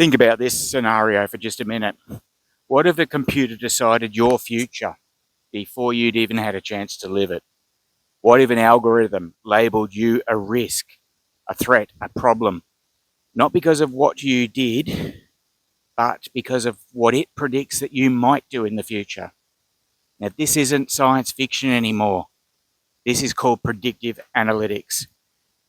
Think about this scenario for just a minute. What if a computer decided your future before you'd even had a chance to live it? What if an algorithm labeled you a risk, a threat, a problem, not because of what you did, but because of what it predicts that you might do in the future? Now, this isn't science fiction anymore. This is called predictive analytics,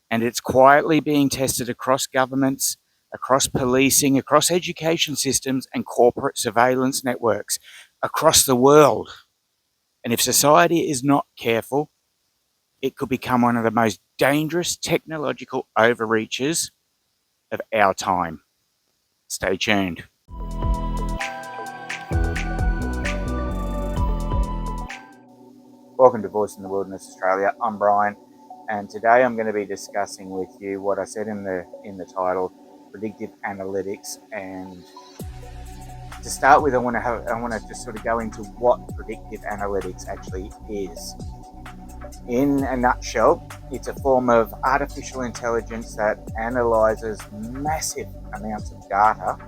and it's quietly being tested across governments, across policing, across education systems, and corporate surveillance networks across the world. And if society is not careful, it could become one of the most dangerous technological overreaches of our time. Stay tuned. Welcome to Voice in the Wilderness Australia. I'm Brian, and today I'm going to be discussing with you what I said in the title, predictive analytics. And to start with, I want to just sort of go into what predictive analytics actually is. In a nutshell, it's a form of artificial intelligence that analyzes massive amounts of data,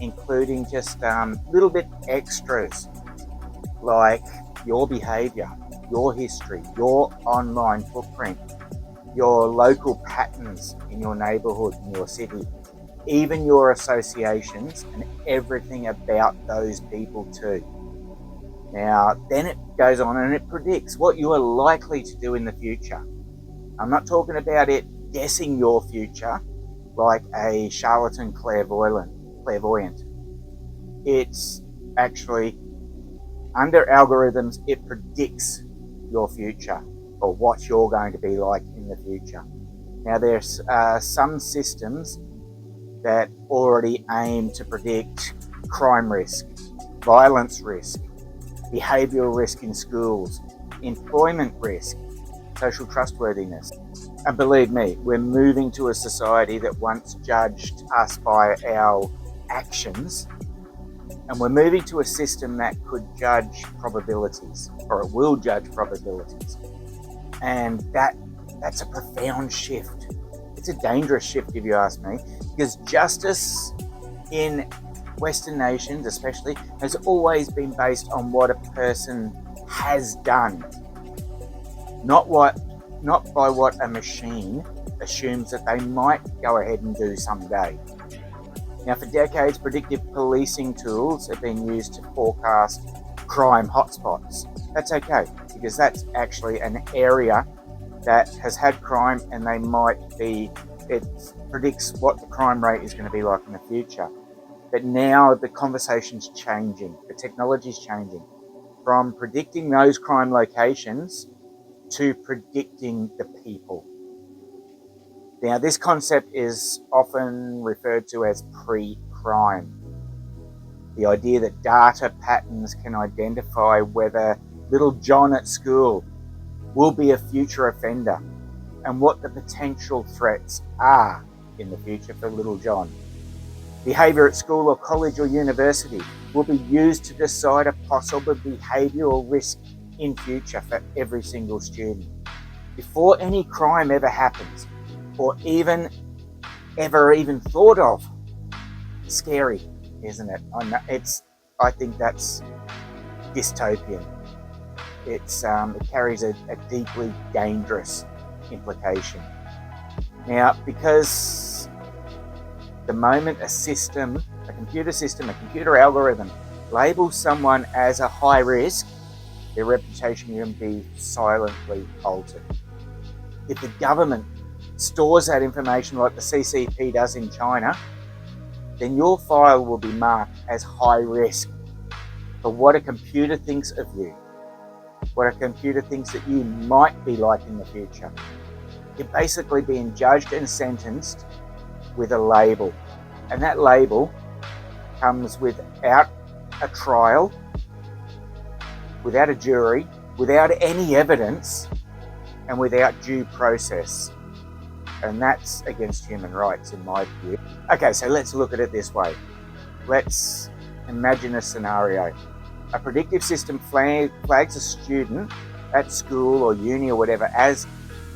including just little bit extras like your behaviour, your history, your online footprint, your local patterns in your neighbourhood, in your city, even your associations and everything about those people too. Now, then it goes on and it predicts what you are likely to do in the future. I'm not talking about it guessing your future like a charlatan clairvoyant. It's actually, under algorithms, it predicts your future or what you're going to be like in the future. Now, there's some systems that already aim to predict crime risk, violence risk, behavioural risk in schools, employment risk, social trustworthiness. And believe me, we're moving to a society that once judged us by our actions, and we're moving to a system that could judge probabilities, or it will judge probabilities. And that's a profound shift. It's a dangerous shift, if you ask me, because justice in Western nations especially has always been based on what a person has done, not by what a machine assumes that they might go ahead and do someday. Now, for decades, predictive policing tools have been used to forecast crime hotspots. That's okay, because that's actually an area that has had crime, and it predicts what the crime rate is going to be like in the future. But now the conversation's changing, the technology's changing from predicting those crime locations to predicting the people. Now, this concept is often referred to as pre-crime. The idea that data patterns can identify whether little John at school will be a future offender and what the potential threats are in the future for little John. Behaviour at school or college or university will be used to decide a possible behavioural risk in future for every single student. Before any crime ever happens, or even thought of. Scary, isn't it? I think that's dystopian. It carries a deeply dangerous implication. Now, because the moment a computer algorithm labels someone as a high risk, their reputation can be silently altered. If the government stores that information like the CCP does in China, then your file will be marked as high risk for what a computer thinks of you, what a computer thinks that you might be like in the future. You're basically being judged and sentenced with a label, and that label comes without a trial, without a jury, without any evidence, and without due process. And that's against human rights in my view. Okay, so let's look at it this way. Let's imagine a scenario. A predictive system flags a student at school or uni or whatever as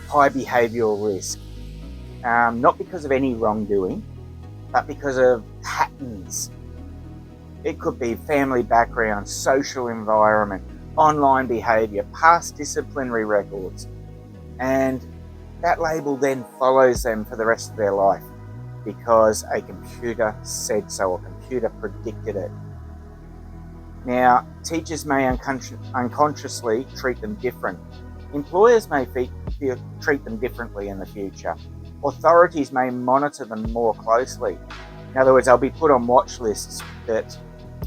high behavioural risk. Not because of any wrongdoing, but because of patterns. It could be family background, social environment, online behaviour, past disciplinary records, and that label then follows them for the rest of their life because a computer said so, or computer predicted it. Now, teachers may unconsciously treat them different. Employers may treat them differently in the future. Authorities may monitor them more closely. In other words, they'll be put on watch lists that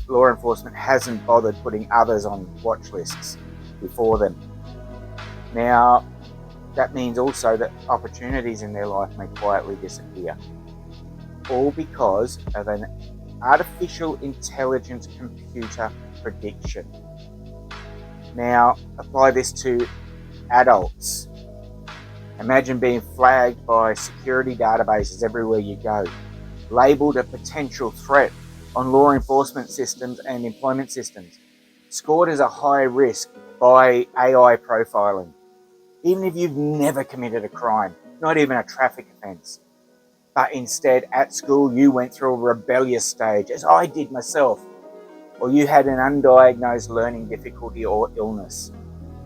law enforcement hasn't bothered putting others on watch lists before them. Now, that means also that opportunities in their life may quietly disappear, all because of an artificial intelligence computer prediction. Now, apply this to adults. Imagine being flagged by security databases everywhere you go, labelled a potential threat on law enforcement systems and employment systems, scored as a high risk by AI profiling, even if you've never committed a crime, not even a traffic offence. But instead, at school, you went through a rebellious stage, as I did myself, or you had an undiagnosed learning difficulty or illness,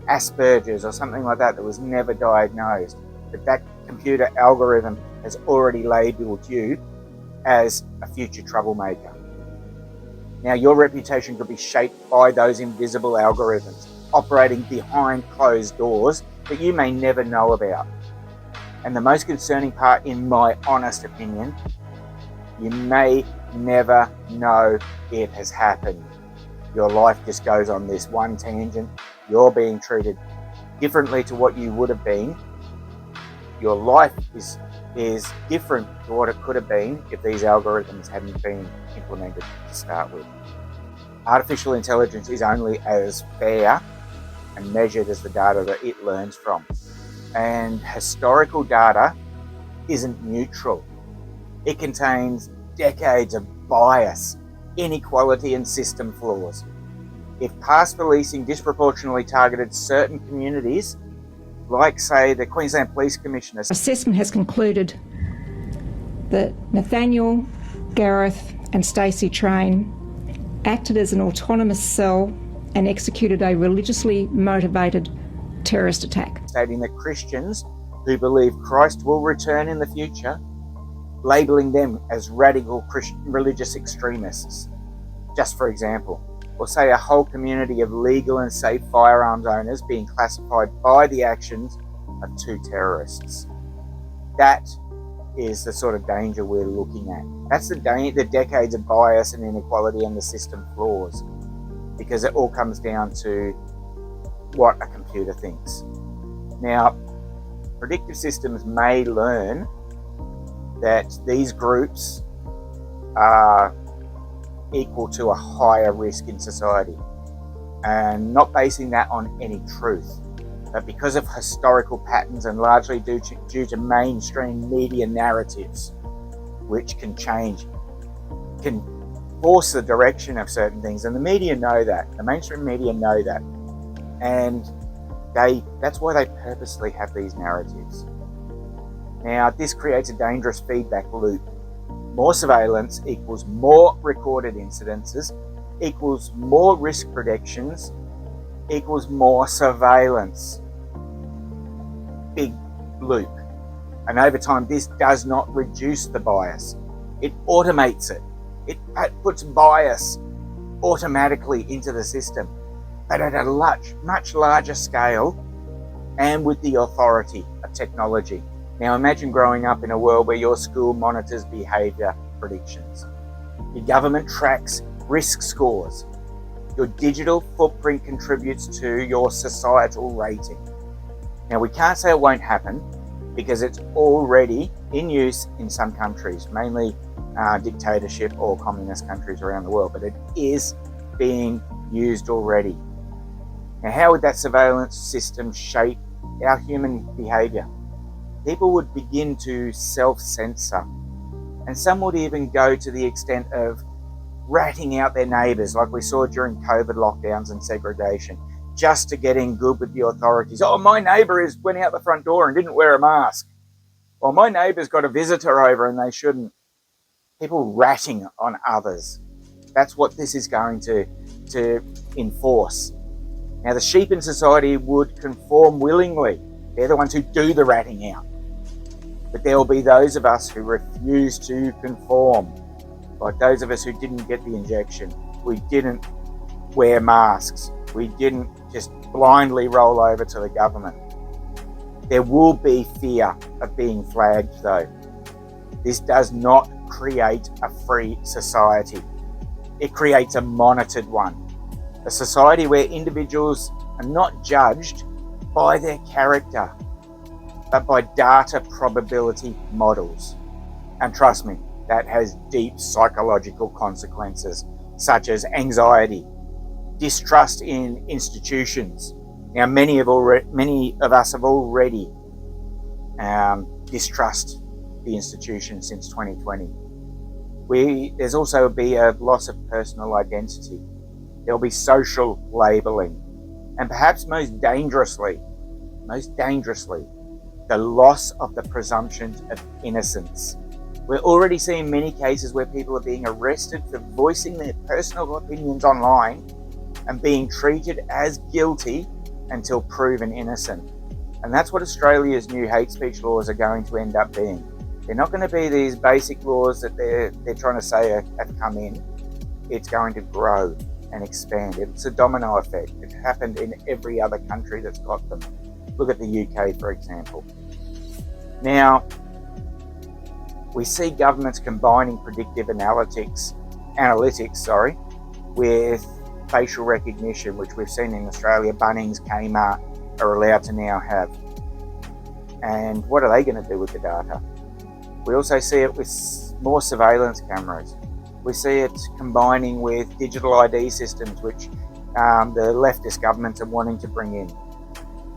Asperger's or something like that was never diagnosed, but that computer algorithm has already labelled you as a future troublemaker. Now, your reputation could be shaped by those invisible algorithms operating behind closed doors that you may never know about. And the most concerning part, in my honest opinion, you may never know it has happened. Your life just goes on this one tangent. You're being treated differently to what you would have been. Your life is different to what it could have been if these algorithms hadn't been implemented to start with. Artificial intelligence is only as fair and measured as the data that it learns from. And historical data isn't neutral. It contains decades of bias, inequality, and system flaws. If past policing disproportionately targeted certain communities, like, say, the Queensland Police Commissioner. Assessment has concluded that Nathaniel, Gareth, and Stacey Train acted as an autonomous cell and executed a religiously motivated terrorist attack. Stating that Christians who believe Christ will return in the future, labelling them as radical Christian religious extremists, just for example. Or say a whole community of legal and safe firearms owners being classified by the actions of two terrorists. That is the sort of danger we're looking at. That's the decades of bias and inequality and the system flaws, because it all comes down to what a computer thinks. Now, predictive systems may learn that these groups are equal to a higher risk in society, and not basing that on any truth, but because of historical patterns and largely due to mainstream media narratives, which can force the direction of certain things. And the media know that, the mainstream media know that, and that's why they purposely have these narratives. Now, this creates a dangerous feedback loop. More surveillance equals more recorded incidences, equals more risk predictions, equals more surveillance. Big loop. And over time, this does not reduce the bias. It automates it. It puts bias automatically into the system, but at a much larger scale and with the authority of technology. Now imagine growing up in a world where your school monitors behaviour predictions. Your government tracks risk scores. Your digital footprint contributes to your societal rating. Now we can't say it won't happen because it's already in use in some countries, mainly dictatorship or communist countries around the world, but it is being used already. Now how would that surveillance system shape our human behaviour? People would begin to self-censor, and some would even go to the extent of ratting out their neighbours, like we saw during COVID lockdowns and segregation, just to get in good with the authorities. Oh, my neighbour went out the front door and didn't wear a mask. Well, my neighbour's got a visitor over and they shouldn't. people ratting on others. That's what this is going to enforce. Now, the sheep in society would conform willingly. They're the ones who do the ratting out. But there will be those of us who refuse to conform, like those of us who didn't get the injection. We didn't wear masks. We didn't just blindly roll over to the government. There will be fear of being flagged, though. This does not create a free society. It creates a monitored one. A society where individuals are not judged by their character, but by data probability models. And trust me, that has deep psychological consequences, such as anxiety, distrust in institutions. Now, many of us have already distrust the institution since 2020. There's also be a loss of personal identity. There'll be social labelling, and perhaps most dangerously, the loss of the presumption of innocence. We're already seeing many cases where people are being arrested for voicing their personal opinions online and being treated as guilty until proven innocent. And that's what Australia's new hate speech laws are going to end up being. They're not going to be these basic laws that they're trying to say have come in. It's going to grow and expand. It's a domino effect. It happened in every other country that's got them. Look at the UK, for example. Now, we see governments combining predictive analytics, with facial recognition, which we've seen in Australia. Bunnings, Kmart are allowed to now have. And what are they going to do with the data? We also see it with more surveillance cameras. We see it combining with digital ID systems, which the leftist governments are wanting to bring in.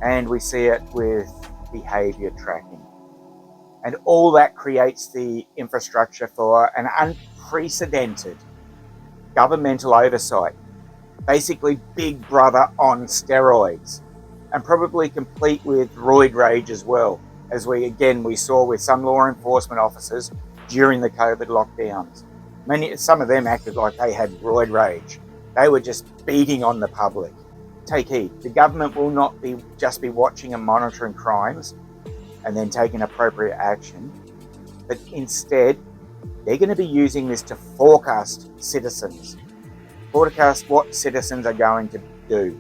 And we see it with behaviour tracking. And all that creates the infrastructure for an unprecedented governmental oversight. Basically Big Brother on steroids, and probably complete with roid rage as well, as we saw with some law enforcement officers during the COVID lockdowns. Some of them acted like they had roid rage. They were just beating on the public. Take heed. The government will not just be watching and monitoring crimes and then taking appropriate action, but instead they're going to be using this to forecast what citizens are going to do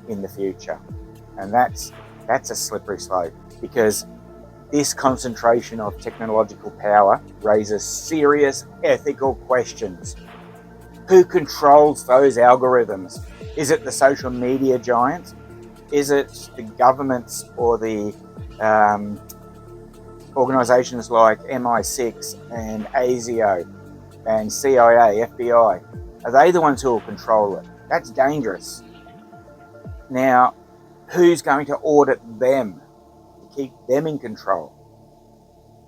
in the future. And that's a slippery slope, because this concentration of technological power raises serious ethical questions. Who controls those algorithms? Is it the social media giants? Is it the governments or the organisations like MI6 and ASIO and CIA, FBI? Are they the ones who will control it? That's dangerous. Now, who's going to audit them to keep them in control?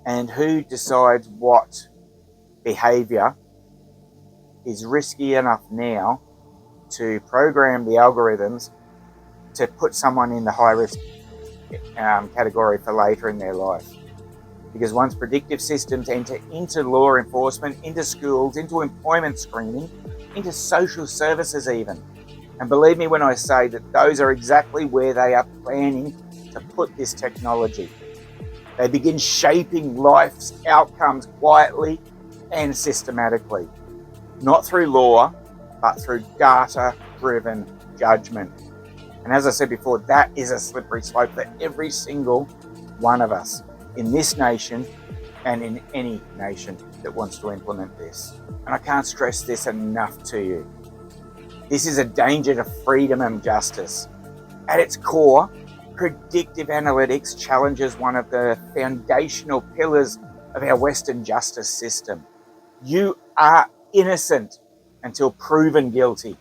And who decides what behaviour is risky enough now to program the algorithms to put someone in the high risk category for later in their life? Because once predictive systems enter into law enforcement, into schools, into employment screening, into social services even, and believe me when I say that those are exactly where they are planning to put this technology. They begin shaping life's outcomes quietly and systematically, not through law, but through data-driven judgment. And as I said before, that is a slippery slope for every single one of us in this nation and in any nation that wants to implement this. And I can't stress this enough to you. This is a danger to freedom and justice. At its core, predictive analytics challenges one of the foundational pillars of our Western justice system. You are innocent until proven guilty.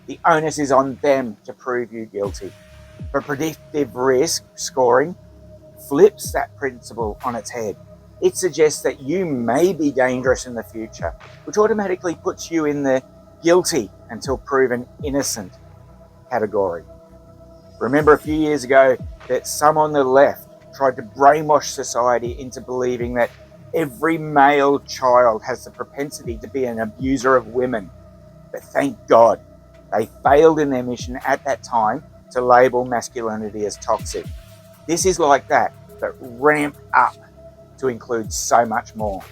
The onus is on them to prove you guilty. But predictive risk scoring flips that principle on its head. It suggests that you may be dangerous in the future, which automatically puts you in the guilty until proven innocent category. Remember a few years ago that some on the left tried to brainwash society into believing that Every male child has the propensity to be an abuser of women. But thank God they failed in their mission at that time to label masculinity as toxic. This is like that, but ramped up to include so much more.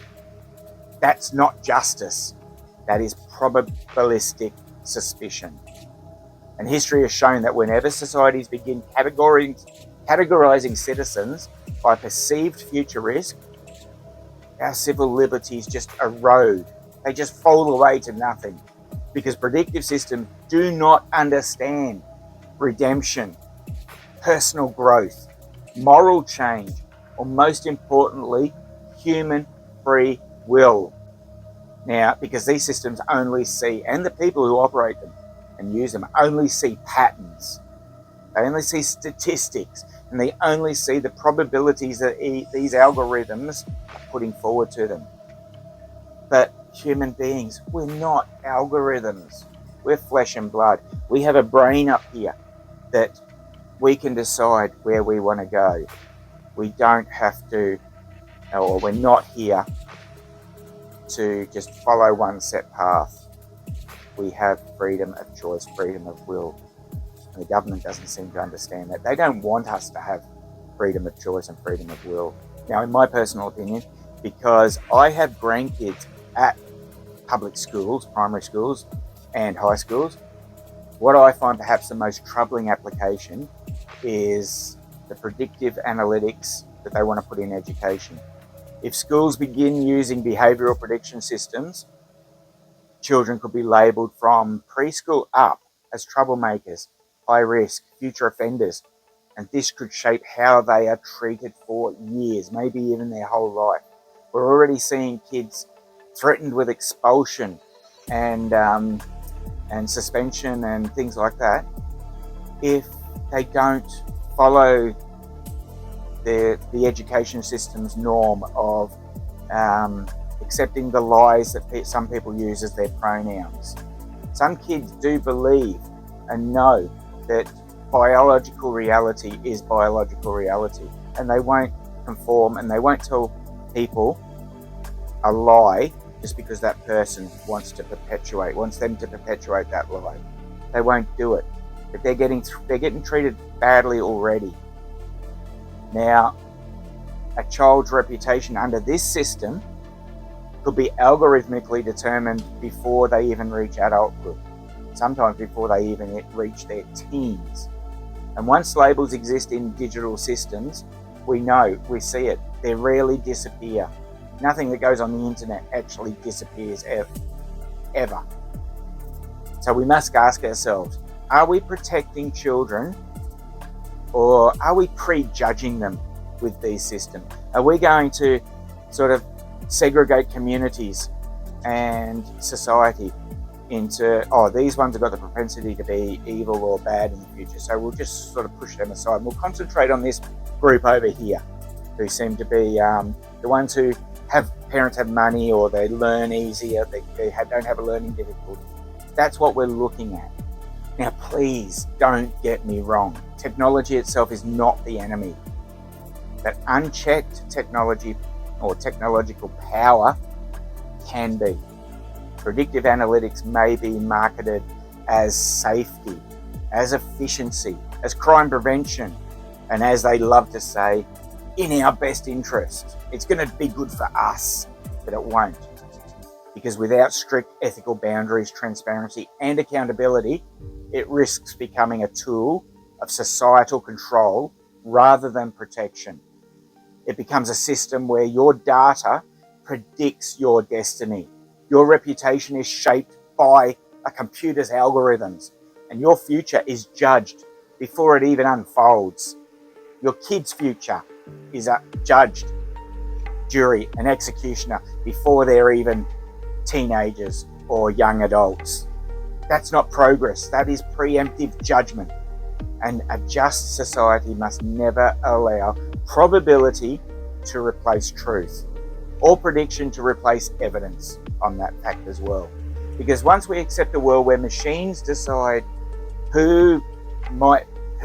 That's not justice. That is probabilistic suspicion. And history has shown that whenever societies begin categorizing citizens by perceived future risk, our civil liberties just erode. They just fall away to nothing, because predictive systems do not understand redemption, personal growth, moral change, or most importantly, human free will. Now, because these systems only see, and the people who operate them and use them only see patterns. They only see statistics, and they only see the probabilities that these algorithms are putting forward to them. But human beings, we're not algorithms. We're flesh and blood. We have a brain up here that we can decide where we want to go. We don't have to, or we're not here to just follow one set path. We have freedom of choice, freedom of will. And the government doesn't seem to understand that. They don't want us to have freedom of choice and freedom of will. Now, in my personal opinion, because I have grandkids at public schools, primary schools and high schools, what I find perhaps the most troubling application is the predictive analytics that they want to put in education. If schools begin using behavioural prediction systems, children could be labelled from preschool up as troublemakers, high risk, future offenders, and this could shape how they are treated for years, maybe even their whole life. We're already seeing kids threatened with expulsion and suspension and things like that if they don't follow the education system's norm of accepting the lies that some people use as their pronouns. Some kids do believe and know that biological reality is biological reality, and they won't conform and they won't tell people a lie just because that person wants them to perpetuate that lie. They won't do it, but they're getting treated badly already. Now, a child's reputation under this system could be algorithmically determined before they even reach adulthood, sometimes before they even reach their teens. And once labels exist in digital systems, we see it. They rarely disappear. Nothing that goes on the internet actually disappears ever. So we must ask ourselves, are we protecting children, or are we prejudging them with these systems? Are we going to sort of segregate communities and society into, these ones have got the propensity to be evil or bad in the future, so we'll just sort of push them aside. We'll concentrate on this group over here who seem to be the ones who parents have money, or they learn easier, they don't have a learning difficulty. That's what we're looking at. Now, please don't get me wrong. Technology itself is not the enemy. But unchecked technology or technological power can be. Predictive analytics may be marketed as safety, as efficiency, as crime prevention, and as they love to say, in our best interest. It's going to be good for us, but it won't. Because without strict ethical boundaries, transparency, and accountability, it risks becoming a tool of societal control rather than protection. It becomes a system where your data predicts your destiny. Your reputation is shaped by a computer's algorithms, and your future is judged before it even unfolds. Your kid's future is a judged, jury, and executioner before they're even teenagers or young adults. That's not progress. That is preemptive judgment. And a just society must never allow probability to replace truth, or prediction to replace evidence on that fact as well. Because once we accept a world where machines decide who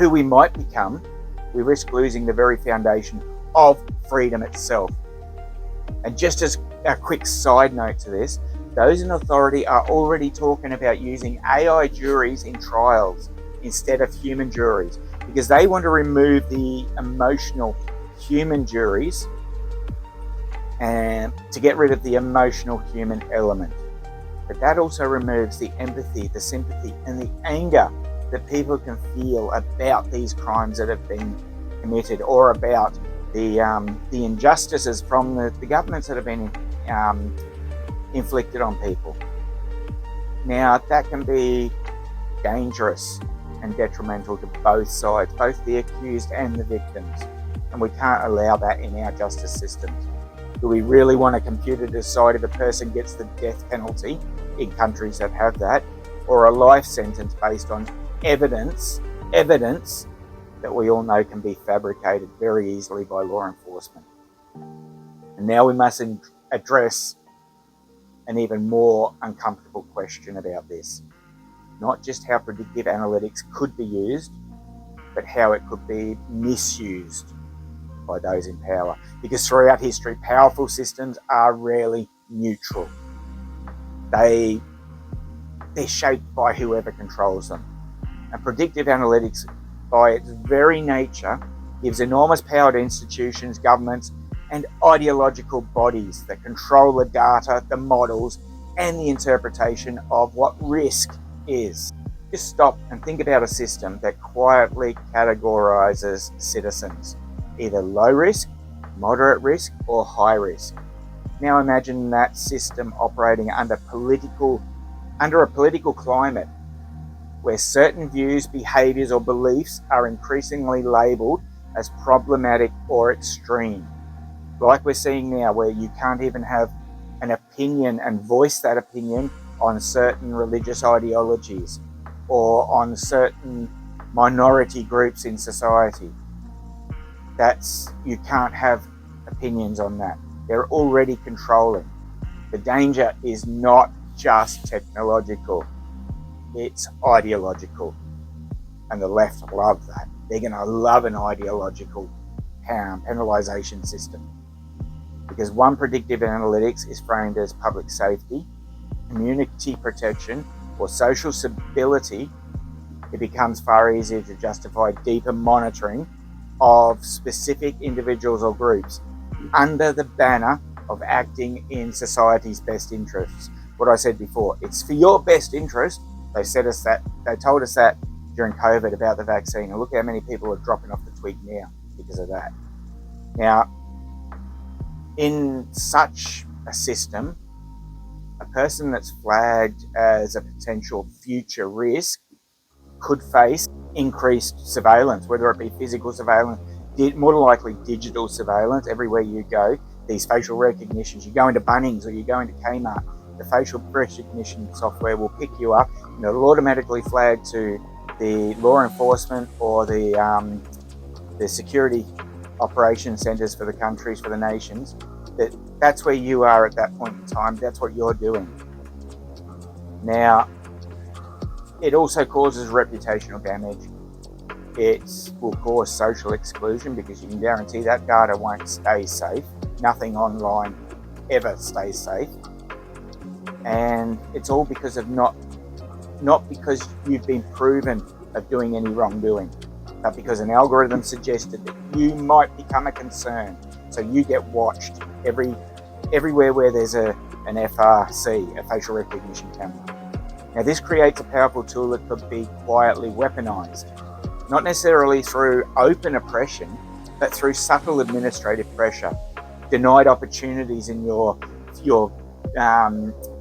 we might become, we risk losing the very foundation of freedom itself. And just as a quick side note to this, those in authority are already talking about using AI juries in trials instead of human juries, because they want to remove the emotional human juries and to get rid of the emotional human element. But that also removes the empathy, the sympathy, and the anger that people can feel about these crimes that have been committed, or about the injustices from the governments that have been inflicted on people. Now, that can be dangerous and detrimental to both sides, both the accused and the victims. And we can't allow that in our justice systems. Do we really want a computer to decide if a person gets the death penalty in countries that have that, or a life sentence based on evidence that we all know can be fabricated very easily by law enforcement? And now we must address an even more uncomfortable question about this. Not just how predictive analytics could be used, but how it could be misused by those in power. Because throughout history, powerful systems are rarely neutral. They're shaped by whoever controls them. And predictive analytics, by its very nature, gives enormous power to institutions, governments, and ideological bodies that control the data, the models, and the interpretation of what risk is. Just stop and think about a system that quietly categorizes citizens, either low risk, moderate risk, or high risk. Now imagine that system operating under a political climate where certain views, behaviours, or beliefs are increasingly labelled as problematic or extreme. Like we're seeing now, where you can't even have an opinion and voice that opinion on certain religious ideologies or on certain minority groups in society. You can't have opinions on that. They're already controlling. The danger is not just technological, it's ideological. And the left love that. They're going to love an ideological penalisation system. Because one, predictive analytics is framed as public safety, community protection, or social stability, it becomes far easier to justify deeper monitoring of specific individuals or groups under the banner of acting in society's best interests. What I said before, it's for your best interest. They told us that during COVID about the vaccine, and look how many people are dropping off the twig now because of that. Now, in such a system, a person that's flagged as a potential future risk could face increased surveillance, whether it be physical surveillance, more than likely digital surveillance everywhere you go. These facial recognitions, you go into Bunnings or you go into Kmart, the facial recognition software will pick you up and it'll automatically flag to the law enforcement or the security operation centres for the countries, for the nations, that's where you are at that point in time. That's what you're doing. Now, it also causes reputational damage. It will cause social exclusion because you can guarantee that data won't stay safe. Nothing online ever stays safe. And it's all because of not because you've been proven of doing any wrongdoing, but because an algorithm suggested that you might become a concern. So you get watched everywhere where there's an FRC, a facial recognition camera. Now this creates a powerful tool that could be quietly weaponized, not necessarily through open oppression, but through subtle administrative pressure, denied opportunities in your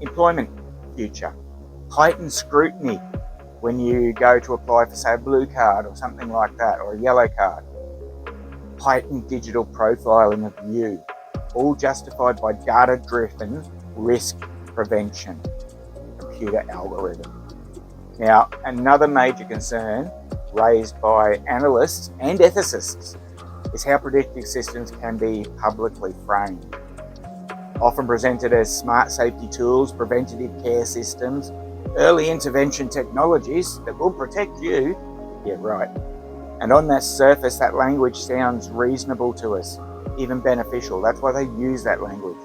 employment future, heightened scrutiny when you go to apply for, say, a blue card or something like that, or a yellow card, heightened digital profiling of you, all justified by data-driven risk prevention computer algorithm. Now, another major concern raised by analysts and ethicists is how predictive systems can be publicly framed. Often presented as smart safety tools, preventative care systems, early intervention technologies that will protect you. Yeah, right. And on that surface, that language sounds reasonable to us, even beneficial. That's why they use that language.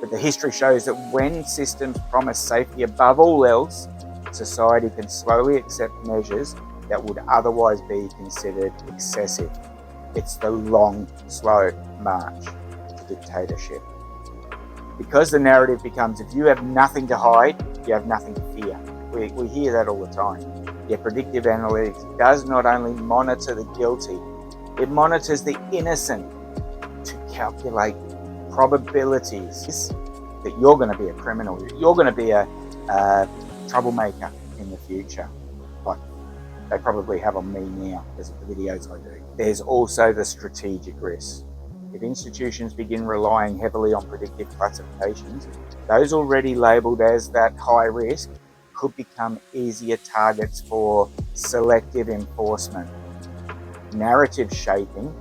But the history shows that when systems promise safety above all else, society can slowly accept measures that would otherwise be considered excessive. It's the long, slow march to dictatorship. Because the narrative becomes, if you have nothing to hide, you have nothing to fear. We hear that all the time. Yet predictive analytics does not only monitor the guilty, it monitors the innocent to calculate probabilities that you're going to be a criminal, you're going to be a troublemaker in the future. Like they probably have on me now because of the videos I do. There's also the strategic risk. If institutions begin relying heavily on predictive classifications, those already labelled as that high risk could become easier targets for selective enforcement, narrative shaping,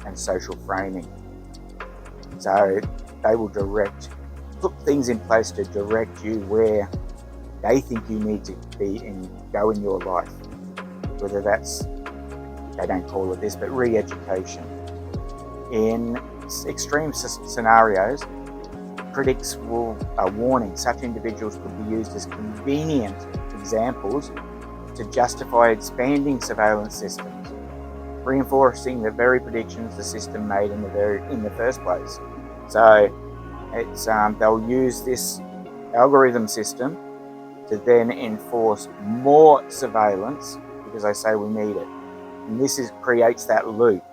and social framing. So they will put things in place to direct you where they think you need to be and go in your life. Whether that's, they don't call it this, but re-education. In extreme scenarios, critics are warning such individuals could be used as convenient examples to justify expanding surveillance systems, reinforcing the very predictions the system made in the first place. So it's they'll use this algorithm system to then enforce more surveillance because they say we need it. And this creates that loop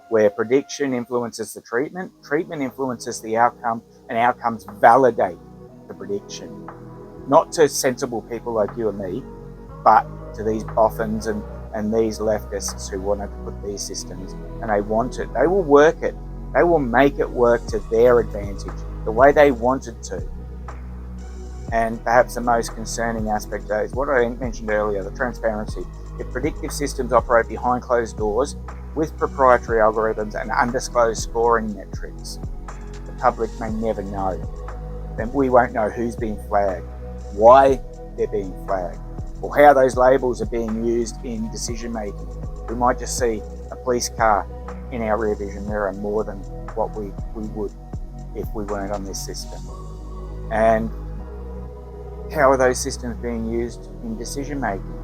where prediction influences the treatment influences the outcome, and outcomes validate the prediction. Not to sensible people like you and me, but to these boffins and these leftists who wanted to put these systems, and they want it. They will work it. They will make it work to their advantage, the way they want it to. And perhaps the most concerning aspect is what I mentioned earlier, the transparency. If predictive systems operate behind closed doors with proprietary algorithms and undisclosed scoring metrics, the public may never know. Then we won't know who's being flagged, why they're being flagged, or how those labels are being used in decision making. We might just see a police car in our rear vision mirror more than what we would if we weren't on this system. And how are those systems being used in decision making?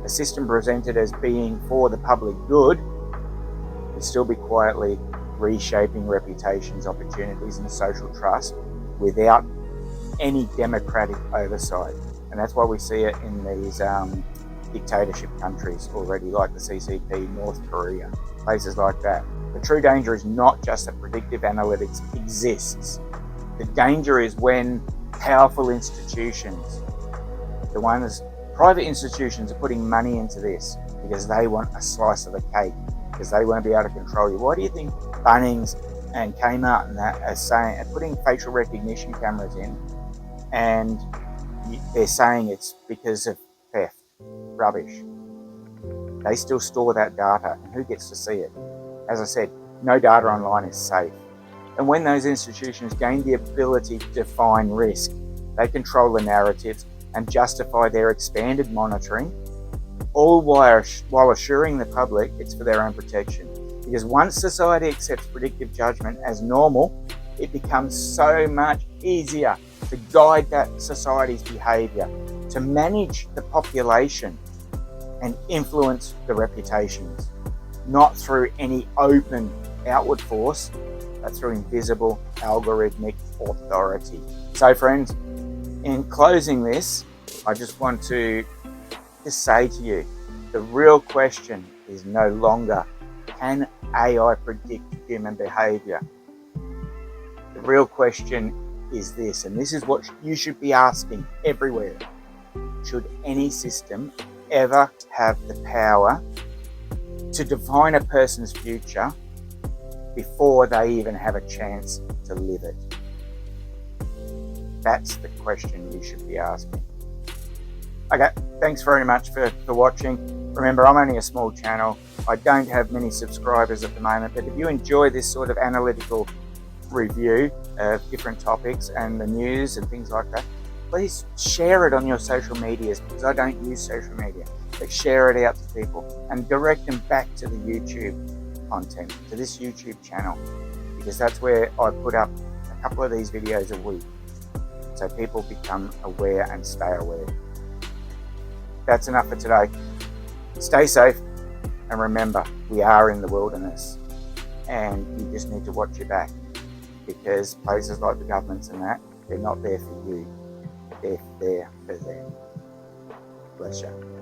A system presented as being for the public good will still be quietly reshaping reputations, opportunities, and social trust without any democratic oversight. And that's why we see it in these dictatorship countries already, like the CCP, North Korea, places like that. The true danger is not just that predictive analytics exists. The danger is when powerful institutions, the ones, private institutions, are putting money into this because they want a slice of the cake, because they want to be able to control you. Why do you think Bunnings and Kmart and that are putting facial recognition cameras in, and they're saying it's because of theft? Rubbish. They still store that data, and who gets to see it? As I said, no data online is safe. And when those institutions gain the ability to define risk, they control the narratives and justify their expanded monitoring, all while assuring the public it's for their own protection. Because once society accepts predictive judgment as normal, it becomes so much easier to guide that society's behaviour, to manage the population and influence the reputations, not through any open outward force, but through invisible algorithmic authority. So friends, in closing this, I just want to say to you, the real question is no longer, can AI predict human behaviour? The real question is this, and this is what you should be asking everywhere. Should any system ever have the power to define a person's future before they even have a chance to live it? That's the question you should be asking. Okay, thanks very much for watching. Remember, I'm only a small channel. I don't have many subscribers at the moment, but if you enjoy this sort of analytical review of different topics and the news and things like that, please share it on your social medias, because I don't use social media, but share it out to people and direct them back to the YouTube content, to this YouTube channel, because that's where I put up a couple of these videos a week so people become aware and stay aware. That's enough for today. Stay safe, and remember, we are in the wilderness, and you just need to watch your back, because places like the governments and that, they're not there for you, they're there for them. Bless you.